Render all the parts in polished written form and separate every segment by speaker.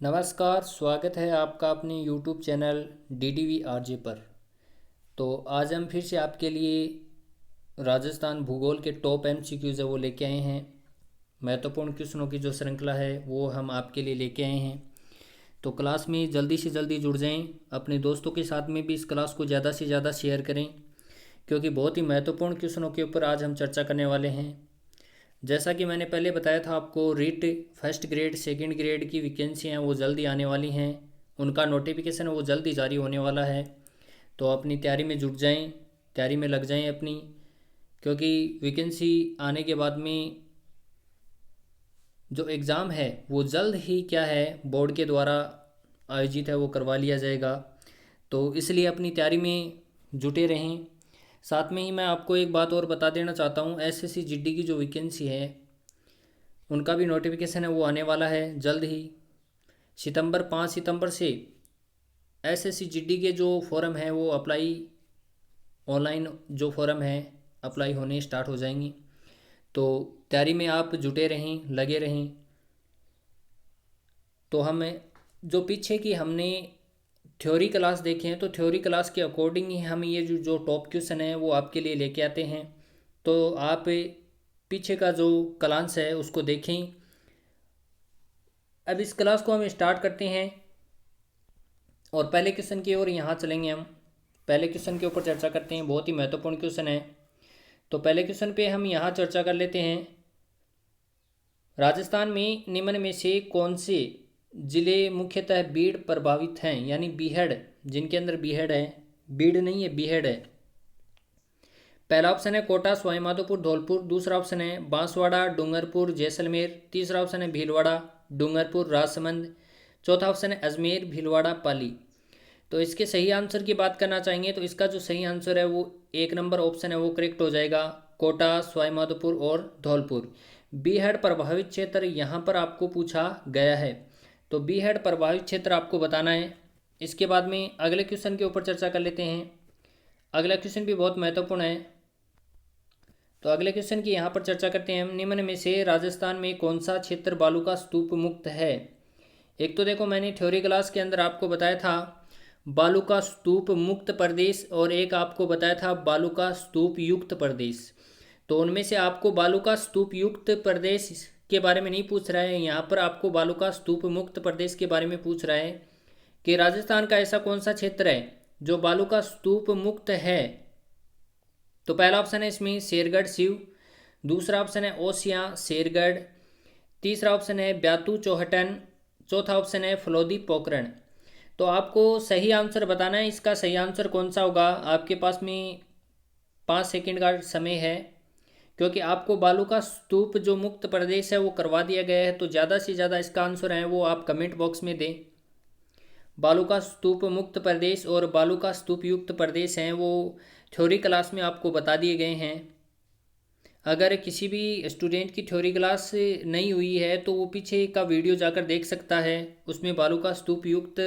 Speaker 1: नमस्कार, स्वागत है आपका अपने यूट्यूब चैनल DDV RJ पर। तो आज हम फिर से आपके लिए राजस्थान भूगोल के टॉप MCQs है वो लेके आए हैं। महत्वपूर्ण क्वेश्चनों की जो श्रृंखला है वो हम आपके लिए लेके आए हैं। तो क्लास में जल्दी से जल्दी जुड़ जाएं, अपने दोस्तों के साथ में भी इस क्लास को ज़्यादा से ज़्यादा शेयर करें, क्योंकि बहुत ही महत्वपूर्ण क्वेश्चनों के ऊपर आज हम चर्चा करने वाले हैं। जैसा कि मैंने पहले बताया था आपको, REET first grade second grade की वैकेंसी हैं वो जल्दी आने वाली हैं। उनका नोटिफिकेशन है वो जल्दी जारी होने वाला है। तो अपनी तैयारी में जुट जाएं, तैयारी में लग जाएं अपनी, क्योंकि वैकेंसी आने के बाद में जो एग्ज़ाम है वो जल्द ही क्या है बोर्ड के द्वारा आयोजित है वो करवा लिया जाएगा। तो इसलिए अपनी तैयारी में जुटे रहें। साथ में ही मैं आपको एक बात और बता देना चाहता हूँ, SSC GD की जो वैकेंसी है उनका भी नोटिफिकेशन है वो आने वाला है जल्द ही। 5 सितंबर से SSC GD के जो फॉर्म है वो अप्लाई ऑनलाइन जो फॉर्म है अप्लाई होने स्टार्ट हो जाएंगी। तो तैयारी में आप जुटे रहें, लगे रहें। तो हमें जो पीछे की हमने थ्योरी क्लास देखे हैं, तो थ्योरी क्लास के अकॉर्डिंग ही हम ये जो टॉप क्वेश्चन है वो आपके लिए लेके आते हैं। तो आप पीछे का जो क्लास है उसको देखें। अब इस क्लास को हम स्टार्ट करते हैं और पहले क्वेश्चन की ओर यहाँ चलेंगे। हम पहले क्वेश्चन के ऊपर चर्चा करते हैं, बहुत ही महत्वपूर्ण क्वेश्चन है। तो पहले क्वेश्चन पे हम यहाँ चर्चा कर लेते हैं। राजस्थान में निम्न में से कौन से जिले मुख्यतः बीड़ प्रभावित हैं, यानी बीहड़, जिनके अंदर बीहड़ है, बीड़ नहीं है बीहड़ है। पहला ऑप्शन है कोटा, सवाईमाधोपुर, धौलपुर। दूसरा ऑप्शन है बांसवाड़ा, डूंगरपुर, जैसलमेर। तीसरा ऑप्शन है भीलवाड़ा, डूंगरपुर, राजसमंद। चौथा ऑप्शन है अजमेर, भीलवाड़ा, पाली। तो इसके सही आंसर की बात करना चाहेंगे तो इसका जो सही आंसर है वो 1 नंबर ऑप्शन है वो करेक्ट हो जाएगा, कोटा, सवाईमाधोपुर और धौलपुर। बीहड़ प्रभावित क्षेत्र यहाँ पर आपको पूछा गया है, तो बीहड़ प्रभावित क्षेत्र आपको बताना है। इसके बाद में अगले क्वेश्चन के ऊपर चर्चा कर लेते हैं। अगला क्वेश्चन भी बहुत महत्वपूर्ण है। तो अगले क्वेश्चन की यहाँ पर चर्चा करते हैं हम। निम्न में से राजस्थान में कौन सा क्षेत्र बालू का स्तूप मुक्त है। एक तो देखो, मैंने थ्योरी क्लास के अंदर आपको बताया था बालू का स्तूप मुक्त प्रदेश, और एक आपको बताया था बालू का स्तूप युक्त प्रदेश। तो उनमें से आपको बालू का स्तूप युक्त प्रदेश के बारे में नहीं पूछ रहा है, यहाँ पर आपको बालू का स्तूप मुक्त प्रदेश के बारे में पूछ रहा है कि राजस्थान का ऐसा कौन सा क्षेत्र है जो बालू का स्तूप मुक्त है। तो पहला ऑप्शन है इसमें शेरगढ़ सीव। दूसरा ऑप्शन है ओसियां शेरगढ़। तीसरा ऑप्शन है ब्यातू चौहटन। चौथा ऑप्शन है फलोदी पोखरण। तो आपको सही आंसर बताना है। इसका सही आंसर कौन सा होगा, आपके पास में 5 सेकंड का समय है, क्योंकि आपको बालू का स्तूप जो मुक्त प्रदेश है वो करवा दिया गया है। तो ज़्यादा से ज़्यादा इसका आंसर है वो आप कमेंट बॉक्स में दें। बालू का स्तूप मुक्त प्रदेश और बालू का स्तूप युक्त प्रदेश हैं वो थ्योरी क्लास में आपको बता दिए गए हैं। अगर किसी भी स्टूडेंट की थ्योरी क्लास नहीं हुई है तो वो पीछे का वीडियो जाकर देख सकता है, उसमें बालू का स्तूप युक्त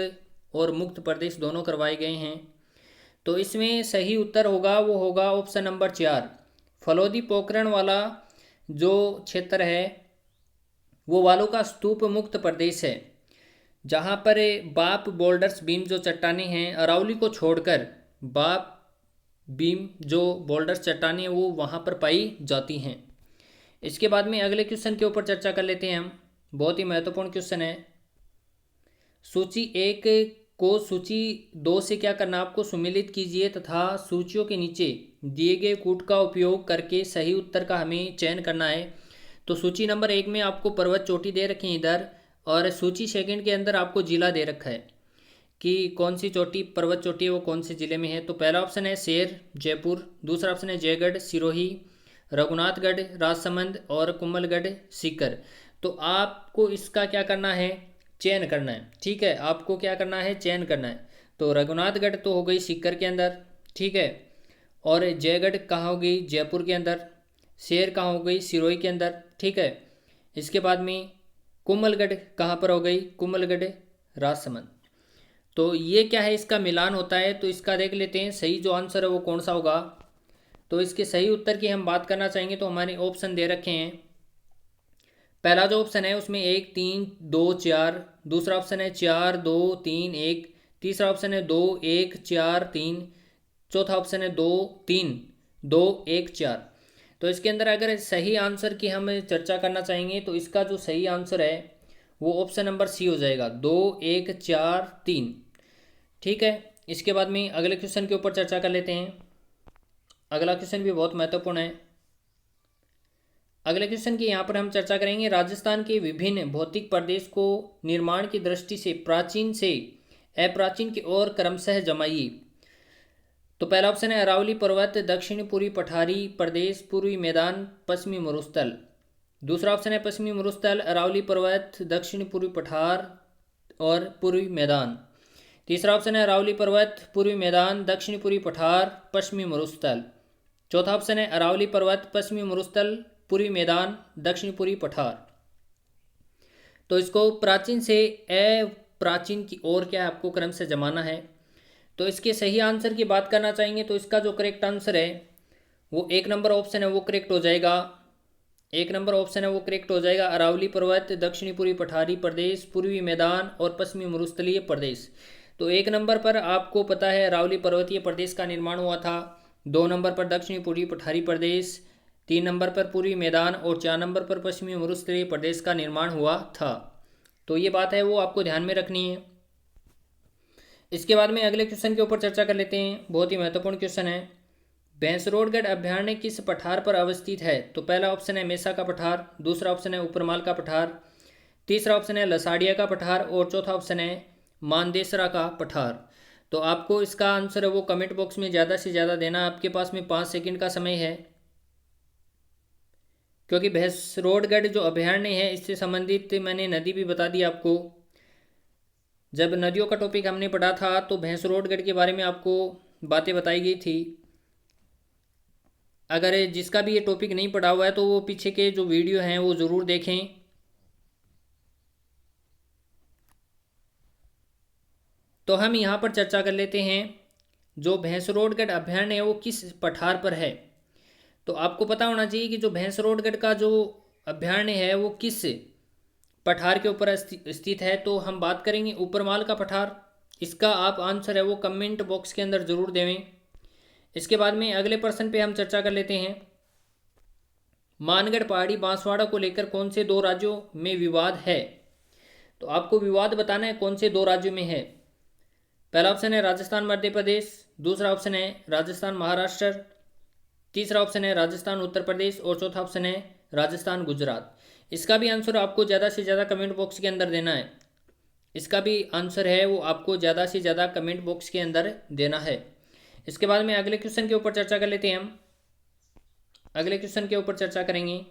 Speaker 1: और मुक्त प्रदेश दोनों करवाए गए हैं। तो इसमें सही उत्तर होगा वो होगा ऑप्शन नंबर 4, फलोदी पोखरण वाला जो क्षेत्र है वो बालू का स्तूप मुक्त प्रदेश है, जहाँ पर बाप बोल्डर्स बीम जो चट्टानें हैं अरावली को छोड़कर बाप बीम जो बोल्डर्स चट्टानें हैं वो वहाँ पर पाई जाती हैं। इसके बाद में अगले क्वेश्चन के ऊपर चर्चा कर लेते हैं हम। बहुत ही महत्वपूर्ण क्वेश्चन है। सूची 1 को सूची 2 से क्या करना, आपको सुमेलित कीजिए तथा सूचियों के नीचे दिए गए कूट का उपयोग करके सही उत्तर का हमें चयन करना है। तो सूची नंबर 1 में आपको पर्वत चोटी दे रखी है इधर, और सूची सेकंड के अंदर आपको जिला दे रखा है कि कौन सी चोटी पर्वत चोटी है वो कौन से ज़िले में है। तो पहला ऑप्शन है शेर जयपुर। दूसरा ऑप्शन है जयगढ़ सिरोही, रघुनाथगढ़ राजसमंद और कुंभलगढ़ सीकर। तो आपको इसका क्या करना है, चयन करना है। ठीक है, आपको क्या करना है, चयन करना है। तो रघुनाथगढ़ तो हो गई सीकर के अंदर, ठीक है, और जयगढ़ कहाँ हो गई, जयपुर के अंदर। शेर कहाँ हो गई, सिरोही के अंदर, ठीक है। इसके बाद में कुंभलगढ़ कहाँ पर हो गई, कुंभलगढ़ राजसमंद। तो ये क्या है, इसका मिलान होता है। तो इसका देख लेते हैं सही जो आंसर है वो कौन सा होगा। तो इसके सही उत्तर की हम बात करना चाहेंगे तो हमारे ऑप्शन दे रखे हैं। पहला जो ऑप्शन है उसमें 1 3 2 4, दूसरा ऑप्शन है 4 2 3 1, तीसरा ऑप्शन है 2 1 4 3, चौथा ऑप्शन है 2 3 2 1 4। तो इसके अंदर अगर सही आंसर की हम चर्चा करना चाहेंगे तो इसका जो सही आंसर है वो ऑप्शन नंबर सी हो जाएगा, 2 1 4 3। ठीक है, इसके बाद में अगले क्वेश्चन के ऊपर चर्चा कर लेते हैं। अगला क्वेश्चन भी बहुत महत्वपूर्ण है। अगले क्वेश्चन की यहाँ पर हम चर्चा करेंगे, राजस्थान के विभिन्न भौतिक प्रदेश को निर्माण की दृष्टि से प्राचीन से अप्राचीन की ओर क्रमशः जमाइए। तो पहला ऑप्शन है अरावली पर्वत, दक्षिण पूर्वी पठारी प्रदेश, पूर्वी मैदान, पश्चिमी मरुस्थल। दूसरा ऑप्शन है पश्चिमी मरुस्थल, अरावली पर्वत, दक्षिण पूर्वी पठार और पूर्वी मैदान। तीसरा ऑप्शन है अरावली पर्वत, पूर्वी मैदान, दक्षिण पूर्वी पठार, पश्चिमी मरुस्थल। चौथा ऑप्शन है अरावली पर्वत, पश्चिमी मरुस्थल, पूर्वी मैदान, दक्षिण पूर्वी पठार। तो इसको प्राचीन से अप्राचीन की ओर क्या है आपको क्रम से जमाना है। तो इसके सही आंसर की बात करना चाहेंगे तो इसका जो करेक्ट आंसर है वो 1 नंबर ऑप्शन है वो करेक्ट हो जाएगा। 1 नंबर ऑप्शन है वो करेक्ट हो जाएगा, अरावली पर्वत, दक्षिणी पूर्वी पठारी प्रदेश, पूर्वी मैदान और पश्चिमी मरुस्थलीय प्रदेश। तो 1 नंबर पर आपको पता है अरावली पर्वतीय प्रदेश का निर्माण हुआ था, 2 नंबर पर दक्षिणी पूर्वी पठारी प्रदेश, 3 नंबर पर पूर्वी मैदान और 4 नंबर पर पश्चिमी मरुस्थलीय प्रदेश का निर्माण हुआ था। तो ये बात है वो आपको ध्यान में रखनी है। इसके बाद में अगले क्वेश्चन के ऊपर चर्चा कर लेते हैं, बहुत ही महत्वपूर्ण क्वेश्चन है। भैंसरोडगढ़ अभयारण्य किस पठार पर अवस्थित है। तो पहला ऑप्शन है मेसा का पठार, दूसरा ऑप्शन है ऊपरमाल का पठार, तीसरा ऑप्शन है लसाड़िया का पठार और चौथा ऑप्शन है मानदेसरा का पठार। तो आपको इसका आंसर है वो कमेंट बॉक्स में ज़्यादा से ज़्यादा देना। आपके पास में 5 सेकंड का समय है, क्योंकि भैंसरोडगढ़ जो अभयारण्य है इससे संबंधित मैंने नदी भी बता दी आपको। जब नदियों का टॉपिक हमने पढ़ा था तो भैंसरोडगढ़ के बारे में आपको बातें बताई गई थी। अगर जिसका भी ये टॉपिक नहीं पढ़ा हुआ है तो वो पीछे के जो वीडियो हैं वो ज़रूर देखें। तो हम यहाँ पर चर्चा कर लेते हैं, जो भैंसरोडगढ़ अभयारण्य है वो किस पठार पर है। तो आपको पता होना चाहिए कि जो भैंसरोडगढ़ का जो अभयारण्य है वो किस पठार के ऊपर स्थित है। तो हम बात करेंगे ऊपरमाल का पठार। इसका आप आंसर है वो कमेंट बॉक्स के अंदर ज़रूर देवें। इसके बाद में अगले प्रश्न पे हम चर्चा कर लेते हैं, मानगढ़ पहाड़ी बांसवाड़ा को लेकर कौन से 2 राज्यों में विवाद है। तो आपको विवाद बताना है कौन से 2 राज्यों में है। पहला ऑप्शन है राजस्थान मध्य प्रदेश, दूसरा ऑप्शन है राजस्थान महाराष्ट्र, तीसरा ऑप्शन है राजस्थान उत्तर प्रदेश और चौथा ऑप्शन है राजस्थान गुजरात। इसका भी आंसर आपको ज़्यादा से ज़्यादा कमेंट बॉक्स के अंदर देना है। इसका भी आंसर है वो आपको ज़्यादा से ज़्यादा कमेंट बॉक्स के अंदर देना है। इसके बाद में अगले क्वेश्चन के ऊपर चर्चा कर लेते हैं। हम अगले क्वेश्चन के ऊपर चर्चा करेंगे,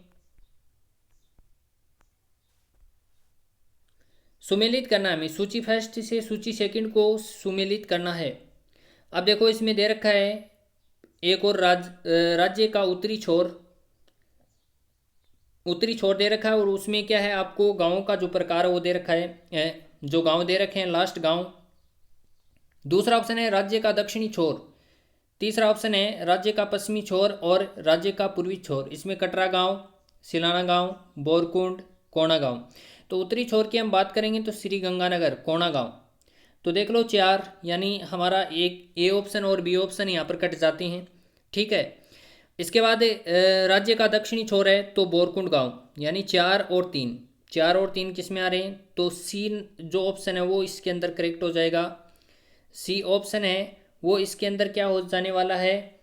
Speaker 1: सुमेलित करना है हमें, सूची फर्स्ट से सूची सेकंड को सुमेलित करना है। अब देखो इसमें दे रखा है एक और राज्य का उत्तरी छोर दे रखा है और उसमें क्या है आपको गाँव का जो प्रकार है वो दे रखा है, जो गाँव दे रखे हैं लास्ट गाँव। दूसरा ऑप्शन है राज्य का दक्षिणी छोर, तीसरा ऑप्शन है राज्य का पश्चिमी छोर और राज्य का पूर्वी छोर। इसमें कटरा गांव, सिलाना गांव, बोरकुंड, कोणा गांव। तो उत्तरी छोर की हम बात करेंगे तो श्री गंगानगर, कोणा गांव। तो देख लो 4, यानी हमारा एक ए ऑप्शन और बी ऑप्शन यहाँ पर कट जाते हैं। ठीक है, इसके बाद राज्य का दक्षिणी छोर है तो बोरकुंड गांव, यानी 4 और 3। 4 और 3 किस में आ रहे हैं तो सी जो ऑप्शन है वो इसके अंदर करेक्ट हो जाएगा। सी ऑप्शन है वो इसके अंदर क्या हो जाने वाला है,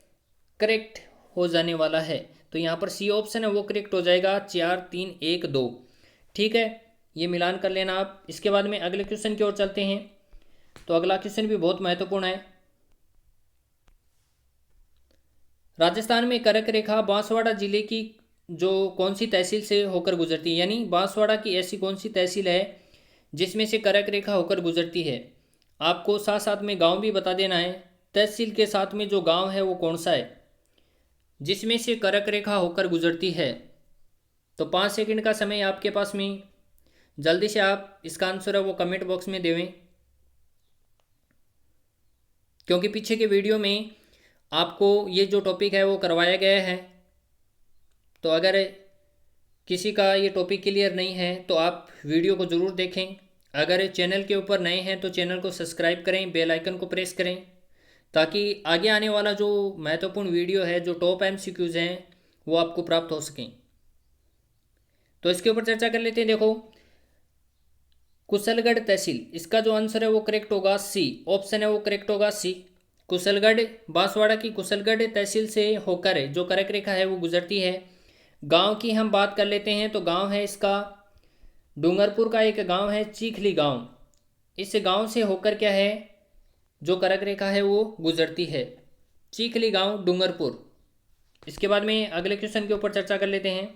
Speaker 1: करेक्ट हो जाने वाला है। तो यहाँ पर सी ऑप्शन है वो करेक्ट हो जाएगा, 4 3 1 2। ठीक है, ये मिलान कर लेना आप। इसके बाद में अगले क्वेश्चन की ओर चलते हैं। तो अगला क्वेश्चन भी बहुत महत्वपूर्ण है, राजस्थान में कर्क रेखा बांसवाड़ा जिले की जो कौन सी तहसील से होकर गुजरती है, यानी बांसवाड़ा की ऐसी कौन सी तहसील है जिसमें से कर्क रेखा होकर गुजरती है। आपको साथ साथ में गांव भी बता देना है, तहसील के साथ में जो गांव है वो कौन सा है जिसमें से कर्क रेखा होकर गुजरती है। तो 5 सेकंड का समय आपके पास में, जल्दी से आप इसका आंसर है वो कमेंट बॉक्स में देवें, क्योंकि पीछे के वीडियो में आपको ये जो टॉपिक है वो करवाया गया है। तो अगर किसी का ये टॉपिक क्लियर नहीं है तो आप वीडियो को ज़रूर देखें। अगर चैनल के ऊपर नए हैं तो चैनल को सब्सक्राइब करें, बेल आइकन को प्रेस करें, ताकि आगे आने वाला जो महत्वपूर्ण वीडियो है, जो टॉप MCQs हैं, वो आपको प्राप्त हो सकें। तो इसके ऊपर चर्चा कर लेते हैं। देखो, कुशलगढ़ तहसील, इसका जो आंसर है वो करेक्ट होगा सी, ऑप्शन है वो करेक्ट होगा सी। कुशलगढ़, बांसवाड़ा की कुशलगढ़ तहसील से होकर जो कर्क रेखा है वो गुजरती है। गांव की हम बात कर लेते हैं तो गांव है इसका डूंगरपुर का एक गांव है चीखली गांव। इस गांव से होकर क्या है, जो कर्क रेखा है वो गुजरती है, चीखली गांव डूंगरपुर। इसके बाद में अगले क्वेश्चन के ऊपर चर्चा कर लेते हैं।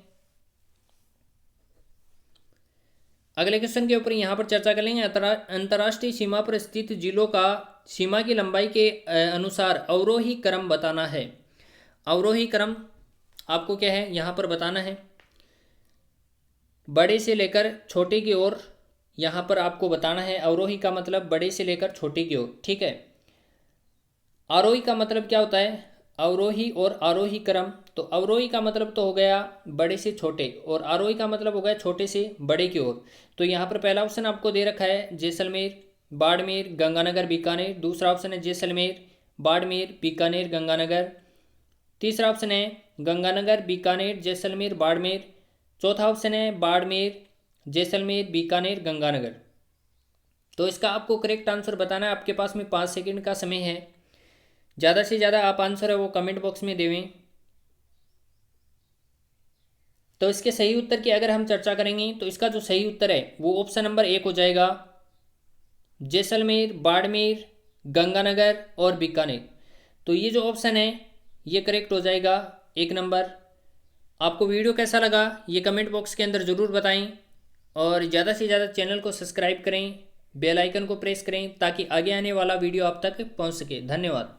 Speaker 1: अगले क्वेश्चन के ऊपर यहाँ पर चर्चा कर लेंगे। अंतर्राष्ट्रीय सीमा पर स्थित जिलों का सीमा की लंबाई के अनुसार अवरोही क्रम बताना है। अवरोही क्रम आपको क्या है यहाँ पर बताना है, बड़े से लेकर छोटे की ओर यहाँ पर आपको बताना है। अवरोही का मतलब बड़े से लेकर छोटे की ओर, ठीक है। आरोही का मतलब क्या होता है, अवरोही और आरोही क्रम। तो अवरोही का मतलब तो हो गया बड़े से छोटे, और आरोही का मतलब हो गया छोटे से बड़े की ओर। तो यहाँ पर पहला ऑप्शन आपको दे रखा है जैसलमेर, बाड़मेर, गंगानगर, बीकानेर। दूसरा ऑप्शन है जैसलमेर, बाड़मेर, बीकानेर, गंगानगर। तीसरा ऑप्शन है गंगानगर, बीकानेर, जैसलमेर, बाड़मेर। चौथा ऑप्शन है बाड़मेर, जैसलमेर, बीकानेर, गंगानगर। तो इसका आपको करेक्ट आंसर बताना है। आपके पास में 5 सेकंड का समय है। ज़्यादा से ज़्यादा आप आंसर है वो कमेंट बॉक्स में देवें। तो इसके सही उत्तर की अगर हम चर्चा करेंगे तो इसका जो सही उत्तर है वो ऑप्शन नंबर 1 हो जाएगा, जैसलमेर, बाड़मेर, गंगानगर और बीकानेर। तो ये जो ऑप्शन है ये करेक्ट हो जाएगा 1 नंबर। आपको वीडियो कैसा लगा ये कमेंट बॉक्स के अंदर ज़रूर बताएं, और ज़्यादा से ज़्यादा चैनल को सब्सक्राइब करें, बेल आइकन को प्रेस करें, ताकि आगे आने वाला वीडियो आप तक पहुंच सके। धन्यवाद।